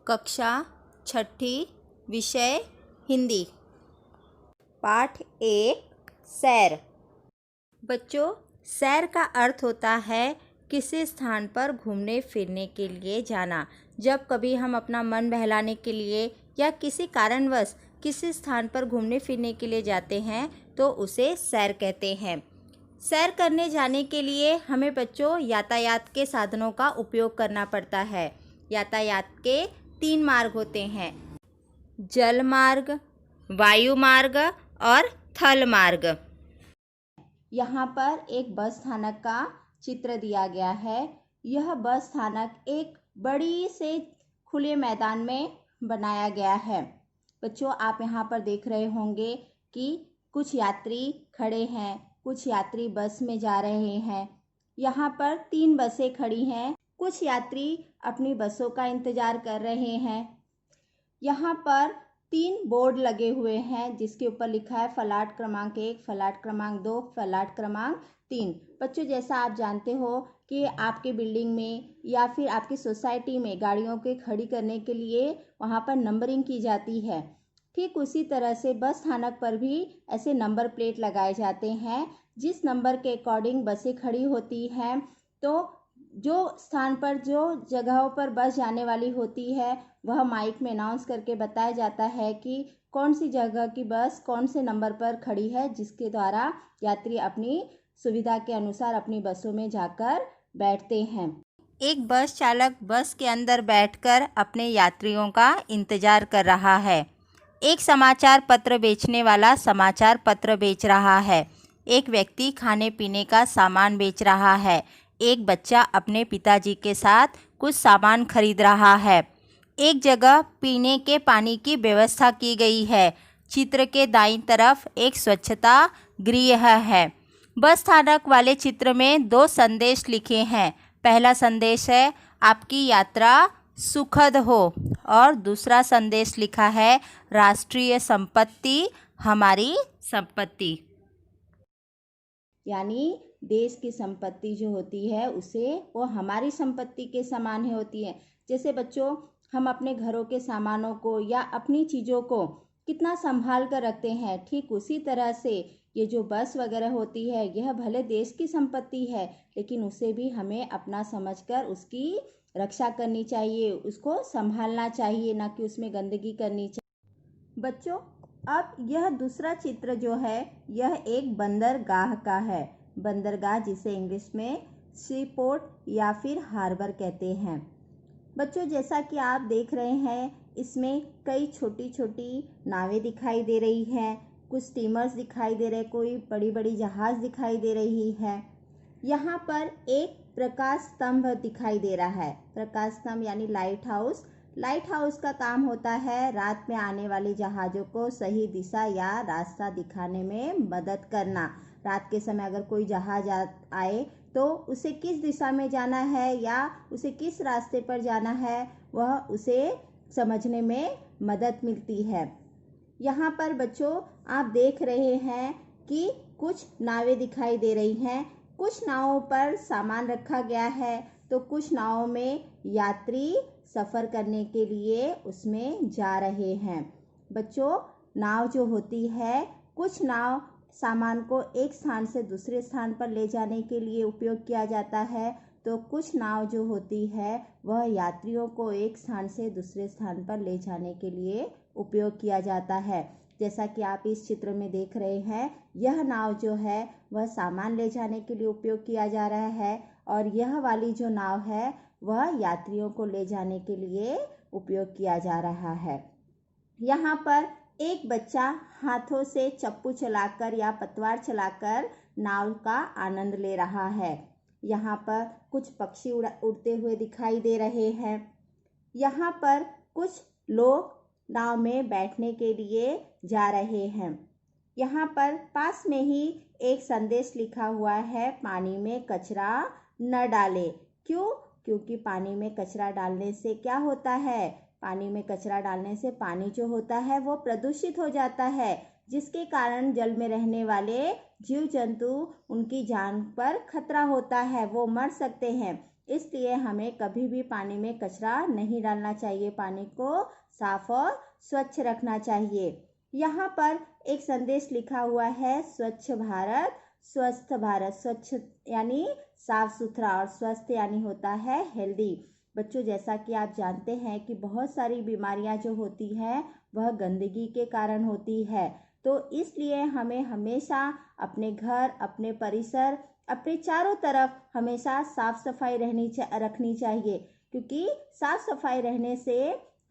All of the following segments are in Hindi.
कक्षा छठी, विषय हिंदी। पाठ 1 सैर। बच्चों, सैर का अर्थ होता है किसी स्थान पर घूमने फिरने के लिए जाना। जब कभी हम अपना मन बहलाने के लिए या किसी कारणवश किसी स्थान पर घूमने फिरने के लिए जाते हैं तो उसे सैर कहते हैं। सैर करने जाने के लिए हमें बच्चों यातायात के साधनों का उपयोग करना पड़ता है। यातायात के 3 मार्ग होते हैं: जल मार्ग, वायु मार्ग और थल मार्ग। यहाँ पर एक बस स्थानक का चित्र दिया गया है। यह बस स्थानक एक बड़ी से खुले मैदान में बनाया गया है। बच्चों, आप यहाँ पर देख रहे होंगे कि कुछ यात्री खड़े हैं, कुछ यात्री बस में जा रहे हैं। यहाँ पर 3 बसें खड़ी हैं। कुछ यात्री अपनी बसों का इंतजार कर रहे हैं। यहाँ पर 3 बोर्ड लगे हुए हैं जिसके ऊपर लिखा है फलाट क्रमांक 1, फलाट क्रमांक 2, फलाट क्रमांक 3। बच्चों, जैसा आप जानते हो कि आपके बिल्डिंग में या फिर आपकी सोसाइटी में गाड़ियों के खड़ी करने के लिए वहाँ पर नंबरिंग की जाती है। ठीक उसी तरह से बस स्थानक पर भी ऐसे नंबर प्लेट लगाए जाते हैं। जिस नंबर के अकॉर्डिंग बसें खड़ी होती हैं, तो जो स्थान पर जो जगहों पर बस जाने वाली होती है वह माइक में अनाउंस करके बताया जाता है कि कौन सी जगह की बस कौन से नंबर पर खड़ी है, जिसके द्वारा यात्री अपनी सुविधा के अनुसार अपनी बसों में जाकर बैठते हैं। एक बस चालक बस के अंदर बैठकर अपने यात्रियों का इंतजार कर रहा है। एक समाचार पत्र बेचने वाला समाचार पत्र बेच रहा है। एक व्यक्ति खाने पीने का सामान बेच रहा है। एक बच्चा अपने पिताजी के साथ कुछ सामान खरीद रहा है। एक जगह पीने के पानी की व्यवस्था की गई है। चित्र के दाईं तरफ एक स्वच्छता गृह है। बस स्थानक वाले चित्र में 2 संदेश लिखे हैं। पहला संदेश है आपकी यात्रा सुखद हो और दूसरा संदेश लिखा है राष्ट्रीय संपत्ति हमारी संपत्ति। यानी देश की संपत्ति जो होती है उसे वो हमारी संपत्ति के समान ही होती है। जैसे बच्चों, हम अपने घरों के सामानों को या अपनी चीज़ों को कितना संभाल कर रखते हैं, ठीक उसी तरह से ये जो बस वगैरह होती है यह भले देश की संपत्ति है, लेकिन उसे भी हमें अपना समझकर उसकी रक्षा करनी चाहिए, उसको संभालना चाहिए, ना कि उसमें गंदगी करनी चाहिए। बच्चों, अब यह दूसरा चित्र जो है यह एक बंदरगाह का है। बंदरगाह जिसे इंग्लिश में सीपोर्ट या फिर हार्बर कहते हैं। बच्चों, जैसा कि आप देख रहे हैं इसमें कई छोटी छोटी नावें दिखाई दे रही हैं, कुछ स्टीमर्स दिखाई दे रहे, कोई बड़ी बड़ी जहाज़ दिखाई दे रही है। यहाँ पर एक प्रकाश स्तंभ दिखाई दे रहा है। प्रकाश स्तंभ यानी लाइट हाउस। लाइट हाउस का काम होता है रात में आने वाले जहाज़ों को सही दिशा या रास्ता दिखाने में मदद करना। रात के समय अगर कोई जहाज़ आए तो उसे किस दिशा में जाना है या उसे किस रास्ते पर जाना है वह उसे समझने में मदद मिलती है। यहाँ पर बच्चों आप देख रहे हैं कि कुछ नावें दिखाई दे रही हैं। कुछ नावों पर सामान रखा गया है तो कुछ नावों में यात्री सफ़र करने के लिए उसमें जा रहे हैं। बच्चों, नाव जो होती है, कुछ नाव सामान को एक स्थान से दूसरे स्थान पर ले जाने के लिए उपयोग किया जाता है, तो कुछ नाव जो होती है वह यात्रियों को एक स्थान से दूसरे स्थान पर ले जाने के लिए उपयोग किया जाता है। जैसा कि आप इस चित्र में देख रहे हैं, यह नाव जो है वह सामान ले जाने के लिए उपयोग किया जा रहा है और यह वाली जो नाव है वह यात्रियों को ले जाने के लिए उपयोग किया जा रहा है। यहाँ पर एक बच्चा हाथों से चप्पू चलाकर या पतवार चलाकर नाव का आनंद ले रहा है। यहाँ पर कुछ पक्षी उड़ते हुए दिखाई दे रहे हैं। यहाँ पर कुछ लोग नाव में बैठने के लिए जा रहे हैं। यहाँ पर पास में ही एक संदेश लिखा हुआ है पानी में कचरा न डालें। क्यों? क्योंकि पानी में कचरा डालने से क्या होता है? पानी में कचरा डालने से पानी जो होता है वो प्रदूषित हो जाता है, जिसके कारण जल में रहने वाले जीव जंतु उनकी जान पर खतरा होता है, वो मर सकते हैं। इसलिए हमें कभी भी पानी में कचरा नहीं डालना चाहिए, पानी को साफ और स्वच्छ रखना चाहिए। यहाँ पर एक संदेश लिखा हुआ है, स्वच्छ भारत स्वस्थ भारत। स्वच्छ यानी साफ सुथरा और स्वस्थ यानी होता है हेल्दी। बच्चों, जैसा कि आप जानते हैं कि बहुत सारी बीमारियां जो होती है वह गंदगी के कारण होती है, तो इसलिए हमें हमेशा अपने घर, अपने परिसर, अपने चारों तरफ हमेशा साफ सफाई रखनी चाहिए, क्योंकि साफ सफाई रहने से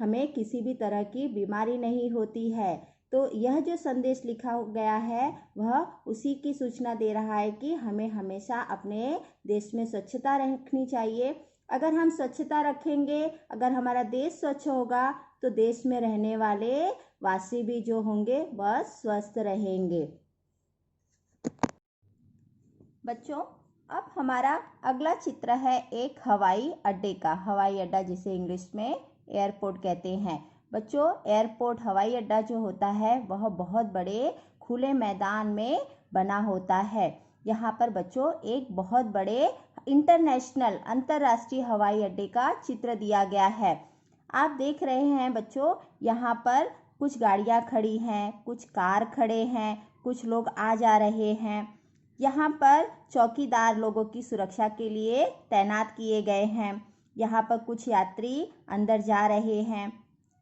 हमें किसी भी तरह की बीमारी नहीं होती है। तो यह जो संदेश लिखा गया है वह उसी की सूचना दे रहा है कि हमें हमेशा अपने देश में स्वच्छता रखनी चाहिए। अगर हम स्वच्छता रखेंगे, अगर हमारा देश स्वच्छ होगा, तो देश में रहने वाले वासी भी जो होंगे वह स्वस्थ रहेंगे। बच्चों, अब हमारा अगला चित्र है एक हवाई अड्डे का। हवाई अड्डा जिसे इंग्लिश में एयरपोर्ट कहते हैं। बच्चों, एयरपोर्ट हवाई अड्डा जो होता है वह बहुत बड़े खुले मैदान में बना होता है। यहाँ पर बच्चों एक बहुत बड़े इंटरनेशनल अंतर्राष्ट्रीय हवाई अड्डे का चित्र दिया गया है। आप देख रहे हैं बच्चों, यहाँ पर कुछ गाड़ियाँ खड़ी हैं, कुछ कार खड़े हैं, कुछ लोग आ जा रहे हैं। यहाँ पर चौकीदार लोगों की सुरक्षा के लिए तैनात किए गए हैं। यहाँ पर कुछ यात्री अंदर जा रहे हैं।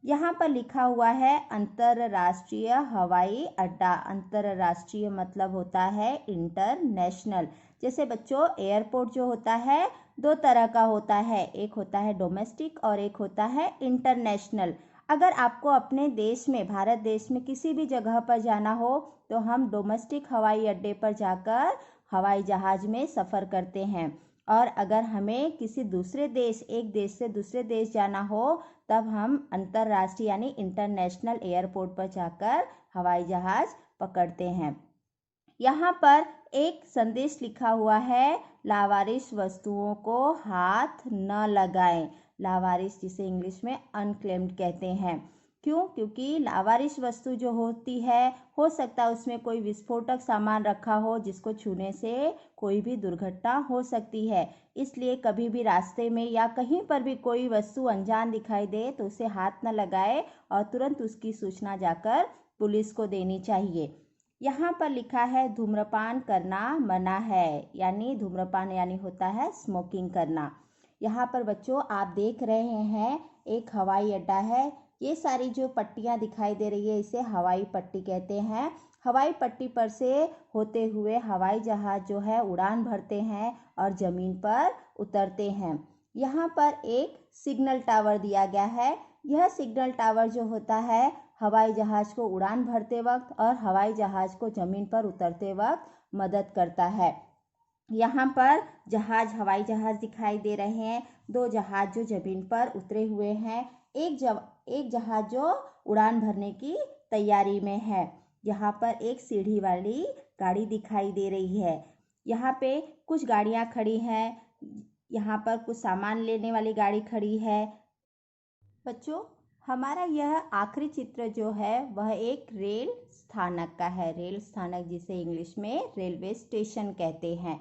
यहाँ पर लिखा हुआ है अंतर्राष्ट्रीय हवाई अड्डा। अंतर्राष्ट्रीय मतलब होता है इंटरनेशनल। जैसे बच्चों, एयरपोर्ट जो होता है दो तरह का होता है, एक होता है डोमेस्टिक और एक होता है इंटरनेशनल। अगर आपको अपने देश में, भारत देश में किसी भी जगह पर जाना हो तो हम डोमेस्टिक हवाई अड्डे पर जाकर हवाई जहाज में सफ़र करते हैं, और अगर हमें किसी दूसरे देश, एक देश से दूसरे देश जाना हो तब हम अंतर्राष्ट्रीय यानी इंटरनेशनल एयरपोर्ट पर जाकर हवाई जहाज पकड़ते हैं। यहाँ पर एक संदेश लिखा हुआ है, लावारिस वस्तुओं को हाथ न लगाएं। लावारिस जिसे इंग्लिश में अनक्लेम्ड कहते हैं। क्यों? क्योंकि लावारिस वस्तु जो होती है, हो सकता है उसमें कोई विस्फोटक सामान रखा हो जिसको छूने से कोई भी दुर्घटना हो सकती है। इसलिए कभी भी रास्ते में या कहीं पर भी कोई वस्तु अनजान दिखाई दे तो उसे हाथ न लगाए और तुरंत उसकी सूचना जाकर पुलिस को देनी चाहिए। यहाँ पर लिखा है धूम्रपान करना मना है, यानी धूम्रपान यानी होता है स्मोकिंग करना। यहाँ पर बच्चों आप देख रहे हैं एक हवाई अड्डा है। ये सारी जो पट्टियाँ दिखाई दे रही है इसे हवाई पट्टी कहते हैं। हवाई पट्टी पर से होते हुए हवाई जहाज जो है उड़ान भरते हैं और ज़मीन पर उतरते हैं। यहाँ पर एक सिग्नल टावर दिया गया है। यह सिग्नल टावर जो होता है हवाई जहाज को उड़ान भरते वक्त और हवाई जहाज को ज़मीन पर उतरते वक्त मदद करता है। यहाँ पर हवाई जहाज दिखाई दे रहे हैं। दो जहाज जो ज़मीन पर उतरे हुए हैं, एक जहाज जो उड़ान भरने की तैयारी में है। यहाँ पर एक सीढ़ी वाली गाड़ी दिखाई दे रही है। यहाँ पे कुछ गाड़ियाँ खड़ी हैं। यहाँ पर कुछ सामान लेने वाली गाड़ी खड़ी है। बच्चों, हमारा यह आखिरी चित्र जो है वह एक रेल स्थानक का है। रेल स्थानक जिसे इंग्लिश में रेलवे स्टेशन कहते हैं।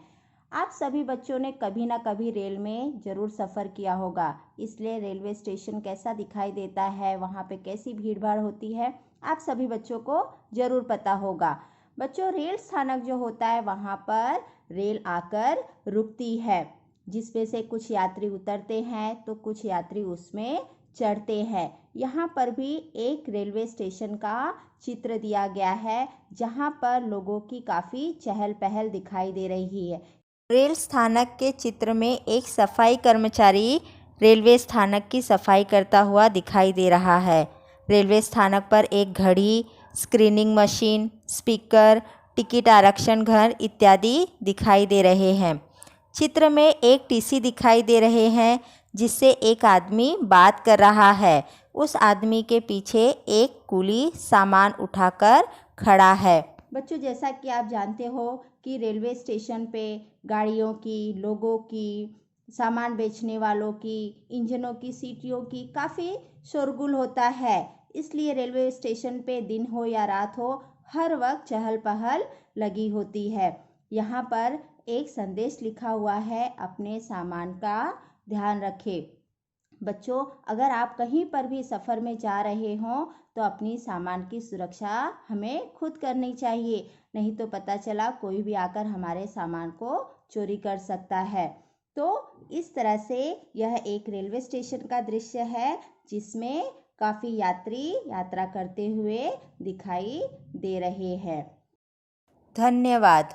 आप सभी बच्चों ने कभी ना कभी रेल में ज़रूर सफ़र किया होगा, इसलिए रेलवे स्टेशन कैसा दिखाई देता है, वहाँ पे कैसी भीड़ भाड़ होती है, आप सभी बच्चों को ज़रूर पता होगा। बच्चों, रेल स्थानक जो होता है वहाँ पर रेल आकर रुकती है, जिसमें से कुछ यात्री उतरते हैं तो कुछ यात्री उसमें चढ़ते हैं। यहाँ पर भी एक रेलवे स्टेशन का चित्र दिया गया है, जहाँ पर लोगों की काफ़ी चहल पहल दिखाई दे रही है। रेल स्थानक के चित्र में एक सफाई कर्मचारी रेलवे स्थानक की सफाई करता हुआ दिखाई दे रहा है। रेलवे स्थानक पर एक घड़ी, स्क्रीनिंग मशीन, स्पीकर, टिकट आरक्षण घर इत्यादि दिखाई दे रहे हैं। चित्र में एक टीसी दिखाई दे रहे हैं जिससे एक आदमी बात कर रहा है। उस आदमी के पीछे एक कुली सामान उठाकर खड़ा है। बच्चों, जैसा कि आप जानते हो कि रेलवे स्टेशन पे गाड़ियों की, लोगों की, सामान बेचने वालों की, इंजनों की, सीटियों की काफ़ी शोरगुल होता है। इसलिए रेलवे स्टेशन पे दिन हो या रात हो, हर वक्त चहल पहल लगी होती है। यहाँ पर एक संदेश लिखा हुआ है, अपने सामान का ध्यान रखें। बच्चों, अगर आप कहीं पर भी सफ़र में जा रहे हों तो अपनी सामान की सुरक्षा हमें खुद करनी चाहिए, नहीं तो पता चला कोई भी आकर हमारे सामान को चोरी कर सकता है। तो इस तरह से यह एक रेलवे स्टेशन का दृश्य है जिसमें काफ़ी यात्री यात्रा करते हुए दिखाई दे रहे हैं। धन्यवाद।